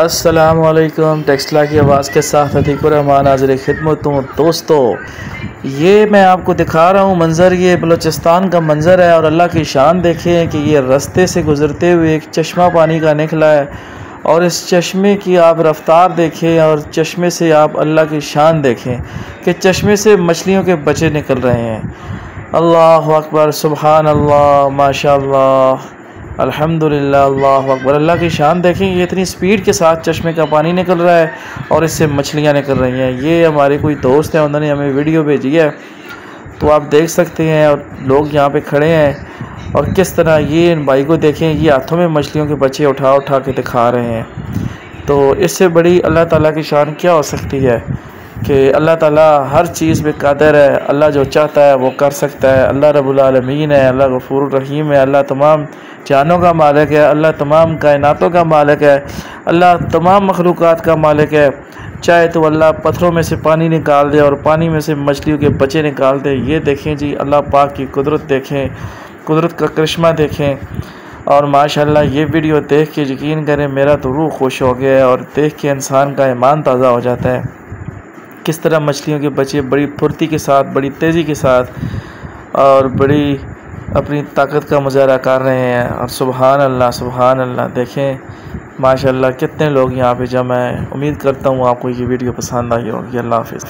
अस्सलामुअलैकुम। टेक्सला की आवाज़ के साथ अतीकुर रहमान हाज़िर खिदमत हूँ। दोस्तों, ये मैं आपको दिखा रहा हूँ मंज़र, ये बलूचिस्तान का मंज़र है और अल्लाह की शान देखें कि ये रास्ते से गुज़रते हुए एक चश्मा पानी का निकला है और इस चश्मे की आप रफ़्तार देखें और चश्मे से आप अल्लाह की शान देखें कि चश्मे से मछलियों के बच्चे निकल रहे हैं। अल्लाह अकबर, सुबहान अल्लाह, माशाअल्लाह, अल्हम्दुलिल्लाह, अल्लाह अकबर। अल्लाह की शान देखें, ये इतनी स्पीड के साथ चश्मे का पानी निकल रहा है और इससे मछलियाँ निकल रही हैं। ये हमारे कोई दोस्त हैं, उन्होंने हमें वीडियो भेजी है तो आप देख सकते हैं। और लोग यहाँ पे खड़े हैं और किस तरह ये इन भाई को देखें, ये हाथों में मछलियों के बच्चे उठा उठा के दिखा रहे हैं। तो इससे बड़ी अल्लाह ताला की शान क्या हो सकती है कि अल्लाह ताला हर चीज़ में कादिर है। अल्लाह जो चाहता है वो कर सकता है। अल्लाह रब्बुल आलमीन है, अल्लाह गफूर रहीम है, अल्लाह तमाम जानों का मालिक है, अल्लाह तमाम कायनातों का मालिक है, अल्लाह तमाम मखलूक़ात का मालिक है। चाहे तो अल्लाह पत्थरों में से पानी निकाल दे और पानी में से मछलियों के बच्चे निकाल दे। ये देखें जी, अल्लाह पाक की कुदरत देखें, कुदरत का करिश्मा देखें। और माशाल्लाह ये वीडियो देख के यकीन करें मेरा तो रूह खुश हो गया है और देख के इंसान का ईमान ताज़ा हो जाता है। किस तरह मछलियों के बच्चे बड़ी फुर्ती के साथ, बड़ी तेज़ी के साथ और बड़ी अपनी ताकत का मुजाहरा कर रहे हैं। और सुबहान अल्लाह, सुबहान अल्लाह। देखें माशाल्लाह कितने लोग यहाँ पे जमा हैं। उम्मीद करता हूँ आपको ये वीडियो पसंद आई होगी। अल्लाह हाफ़िज़।